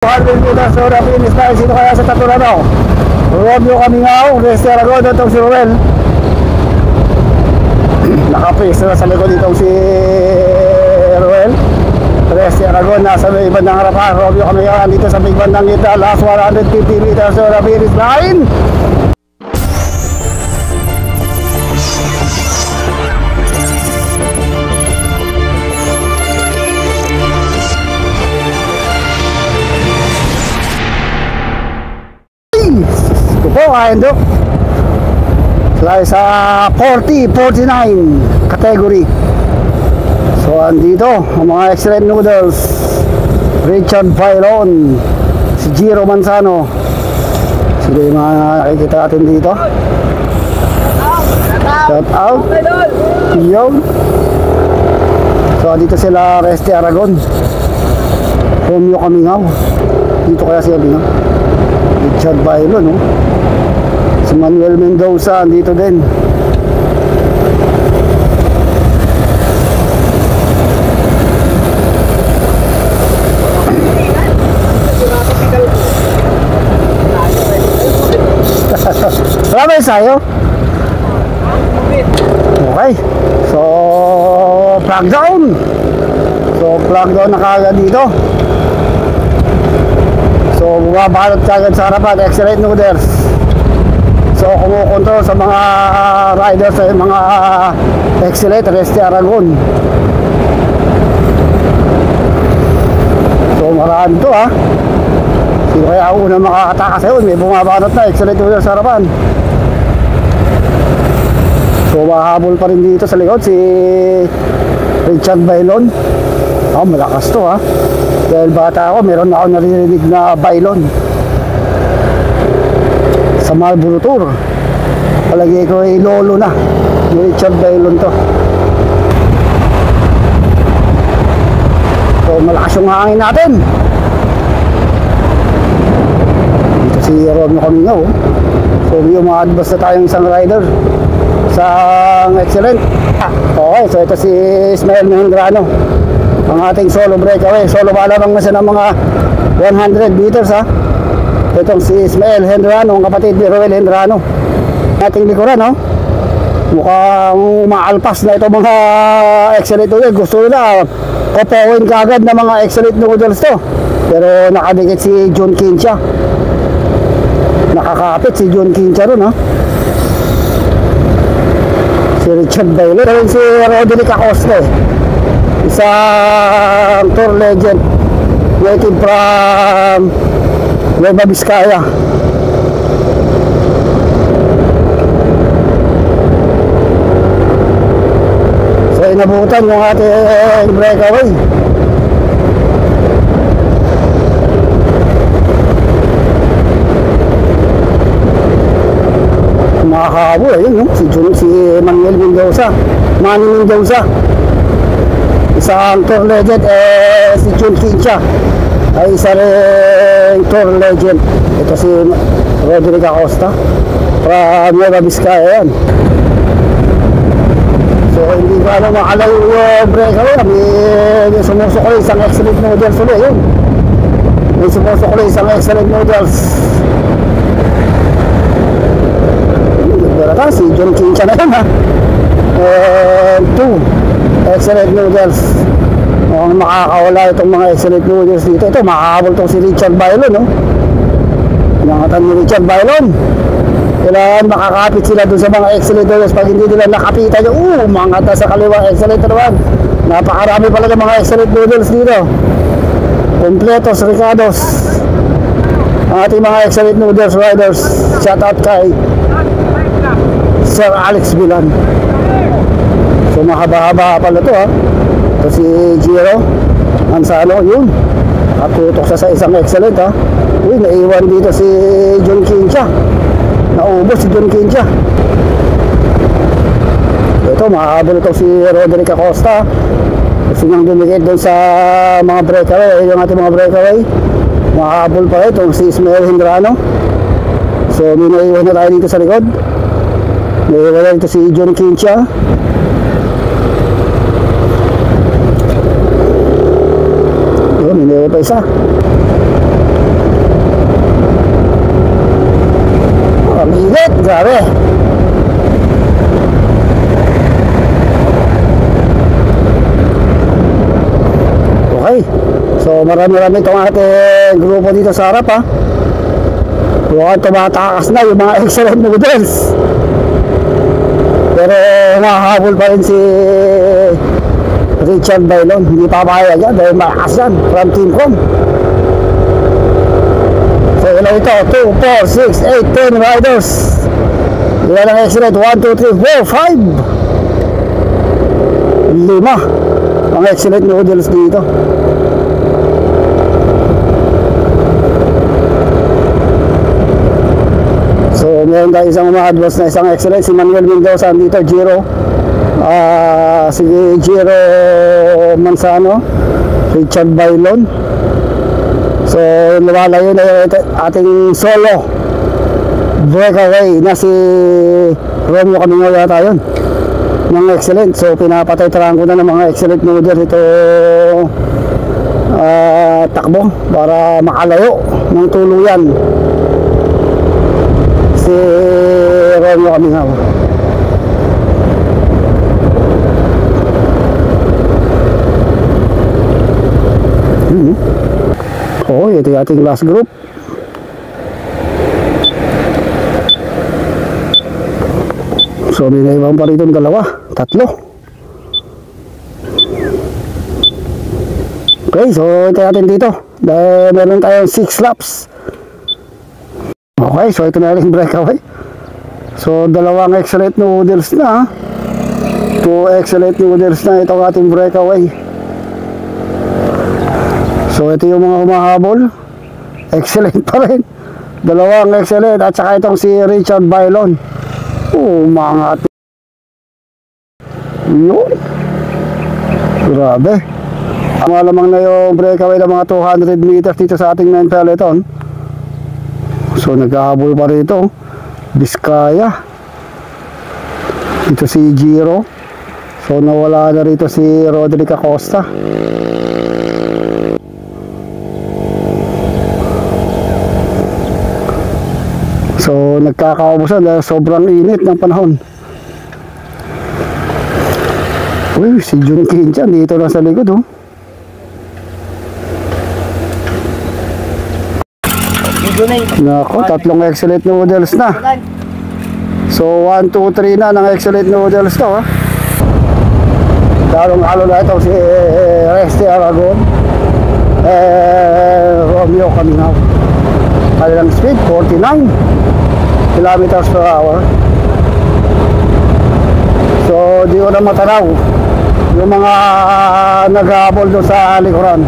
200 meters sa oras finish tayo. Sino kaya sa tatlo na daw? Romeo Caminao, Rester Aragon, itong si Ruel. Nakapace na sa likod itong si Ruel. Rester Aragon nasa may bandang harapan. Romeo Caminao dito sa may bandang gitna. Last 150 meters sa oras finish line. Ito po kaendo sila sa 40-49 category. So andito ang mga excellent noodles, Richard Byron, si Giro Manzano. Sila yung mga nakikita natin dito. Shout out yun. So dito sila Resti Aragon, Romeo Caminao. Dito kaya sila dito Richard Byron, no? Si Manuel Mendoza dito din. Marami sa'yo. Okay. So plug down. Na kagad dito. So bumabalot kagad sa harapan, excellent noodles. So kumukontrol sa mga riders sa mga excellent Resti Aragon. So marami to ha. Sino kaya ako na makakatakas yun? May bumabalot na excellent noodles sa harapan. So mahabol pa rin dito sa likod si Richard Bailon. Oh, malakas to ha. Dahil bata ako, meron na ako naririnig na bailon sa Marlboro Tour. Palagi ko ay lolo na ni Richard Bailon to. So malakas yung hangin natin. Dito si Romeo Caminao. So yung mga advance na tayong isang rider sa excellent. Okay, so ito si Ismael Mehendrano, ang ating solo breakaway. Solo malabang na siya ng mga 100 meters ha. Itong si Ismael Hendrano, ang kapatid ni Roel Hendrano. Ating likuran, no? Mukhang umaalpas na ito mga excellent noodles. Gusto nila kopawin kagad na mga excellent noodles to. Pero nakadikit si John Kincha. Nakakapit si John Kincha ron, ha? Si Richard Bailey. Pero si Roderick Acosta, isang tour legend native from Nueva Vizcaya. So inabutan yung ating breakaway. Makakabo yun, no? Si Manuel Mendoza, Manny Mendoza. Isang tour legend, si John Kincha ay isa rin tour legend. Ito si Roderick Acosta from Nueva Vizcaya yan. So hindi ko alam makalayo yung breakaway. May sumusukol isang excellent noodles ulit yun. May sumusukol isang excellent noodles. Pero si John Kincha na yan ha. And 2 excellent noodles. Mukhang makakawala itong mga excellent noodles dito. Ito makahabol itong si Richard Bailon, no? Nakatan ni Richard Bailon. Kailangan makakapit sila doon sa mga excellent noodles. Pag hindi nila nakapitan yung mga sa kaliwa, excellent naman. Napakarami pala ng mga excellent noodles dito. Kompletos, Ricardos, ang ating mga excellent noodles riders. Shout out kay Sir Alex Bilan. So mahaba-haba pala to ha. Ito si Giro Manzano, yun. At tutok sa isang excellent ha. Uy, naiwan dito si John Kincha. Naubos si John Kincha. Ito, makahabol ito si Roderick Acosta. Gusto niyang dumikit doon sa mga breakaway. Yung ating mga breakaway. Makahabol pa ito si Ismael Hendrano. So may naiwan na tayo dito sa likod. Naiwan dito si John Kincha. Yun, hindi pa isa. Grabe. Okay. So marami-rami itong ating grupo dito sa harap, ha. Mukhang tumatakas na yung mga excellent noodles. Pero mahabol pa rin si Richard Bailon. Hindi pa kaya yan dahil malakas yan from Team Com. So ilan ito? 2, 4, 6, 8, 10 riders. Ilan ang excellent? 1, 2, 3, 4, 5. 5 ang excellent noodles dito. So meron tayo isang umaadvance na isang excellent, si Manuel Mendoza dito, Giro. Si Giro Manzano, Richard Bailon. So lumalayo na yung ating solo breakaway na si Romeo Camino yata yun, ng excellent. So pinapatay-tarahan ko na ng mga excellent noodles ito takbo para makalayo ng tuluyan si Romeo Camino. Oh, ito yung ating last group. So may naibang pa rito dalawa, tatlo. Okay, so ito natin dito dahil meron tayong 6 laps. Okay, so ito na rin breakaway. So dalawang excellent noodles na, 2 excellent noodles na itong ating breakaway. So ito yung mga humahabol, excellent pa rin, dalawang excellent at saka itong si Richard Bailon. Oh, mga yun, grabe. Malamang na yung breakaway ng mga 200 meters dito sa ating main peloton. So naghahabol pa rito Biskaya, ito si Giro. So nawala na rito si Roderick Acosta. So nagkakaubusan dahil sobrang init ng panahon. Uy, si Jun Kinchan dito lang sa likod, oh. Nako, tatlong excellent noodles na. So 1, 2, 3 na ng excellent noodles to, ha. Dalong-halo na ito si Resti Aragon, Romeo Camino. Kanilang speed 49 kilometers per hour. So di ko na matanaw yung mga naghahabol doon sa likuran.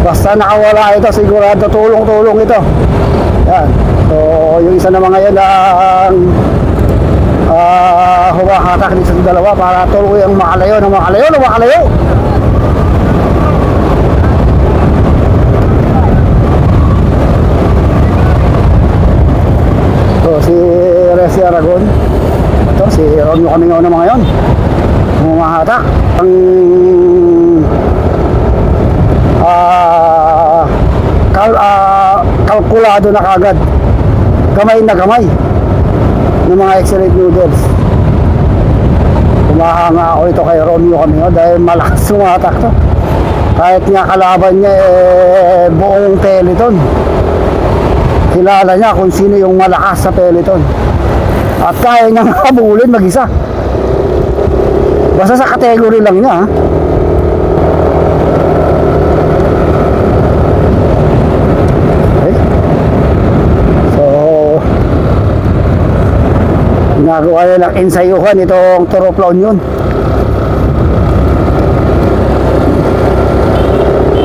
Basta nakawala ito, sigurado tulong-tulong ito. Yan. So yung isa naman ngayon ang humahatak dito sa dalawa para tuloy ang makalayo ng makalayo. So si Resi Aragon, ito si Romeo Camino naman ngayon humahatak. Ang kalkulado na kagad, kamay na kamay ng mga excellent noodles. Humahanga ako ito kay Romeo Camino dahil malakas sumatak to. Kahit nga kalaban niya buong peloton, kilala niya kung sino yung malakas sa peloton at kaya niyang habulin mag-isa. Basta sa category lang niya, ha? Okay. So ginagawa niya ng ensayuhan itong Turoplaon yun.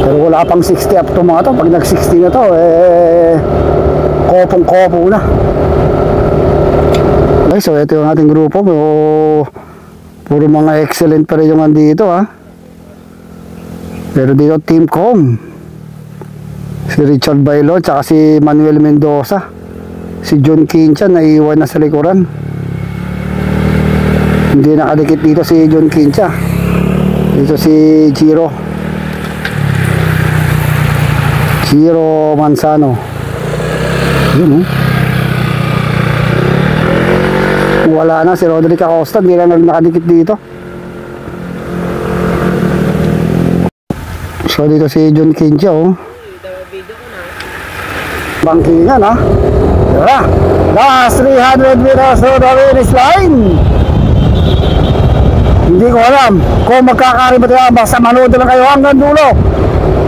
Pero wala pang 60 up to mga to. Pag nag 60 na to, kopong-kopo na. Okay, so ito yung ating grupo. Puro mga excellent pa rin yung andito, ha. Pero dito Team Com, si Richard Bailon tsaka si Manuel Mendoza. Si John Kinchan naiiwan na sa likuran. Hindi nakadikit dito si John Kinchan. Dito si Giro Manzano. Yun, Wala na si Roderick Acosta, hindi na nakadikit dito. So dito si John Kinja, oh. Bangkingan, ha. Tara, last 300 meters to the finish line. Hindi ko alam kung magkakaribat yan, basta manood lang kayo hanggang dulo.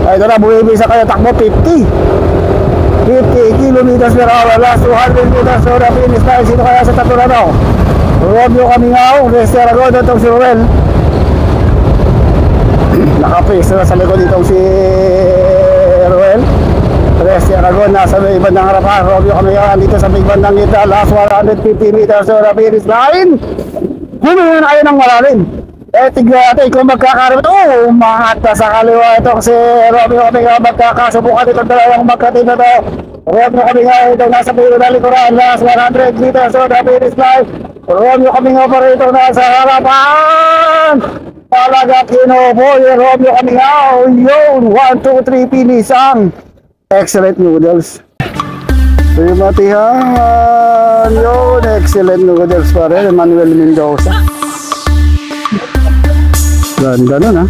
Ay, ito na, buwibisa kayo, takbo 50 kilometers per hour, last 200 meters to the finish line. Sino kaya sa tatlo na to? Romeo Camingao, Rester Aragon, itong si Ruel. Nakapace na sa likod itong si Ruel. Rester Aragon, nasa may bandang harapan. Romeo Camingao, dito sa may bandang gitna, last 150 meters to the finish line. Humingan na kayo ng malalim. Tignan natin kung magkakaroon. Umangat na sa kaliwa itong si Romeo Camingao. Magkakasubukan itong dalawang magkatid na ito. Romeo Camingao itong nasa pilo na likuran. Last 100 meters to the finish line. Romeo Camingao pa rin itong nasa harapan. Talaga kinuboy Romeo Camingao. Yun, 1, 2, 3 pinisang. Excellent noodles. Matihan. Yun, excellent noodles pa rin. Emmanuel Mendoza. Ganda nun, ha.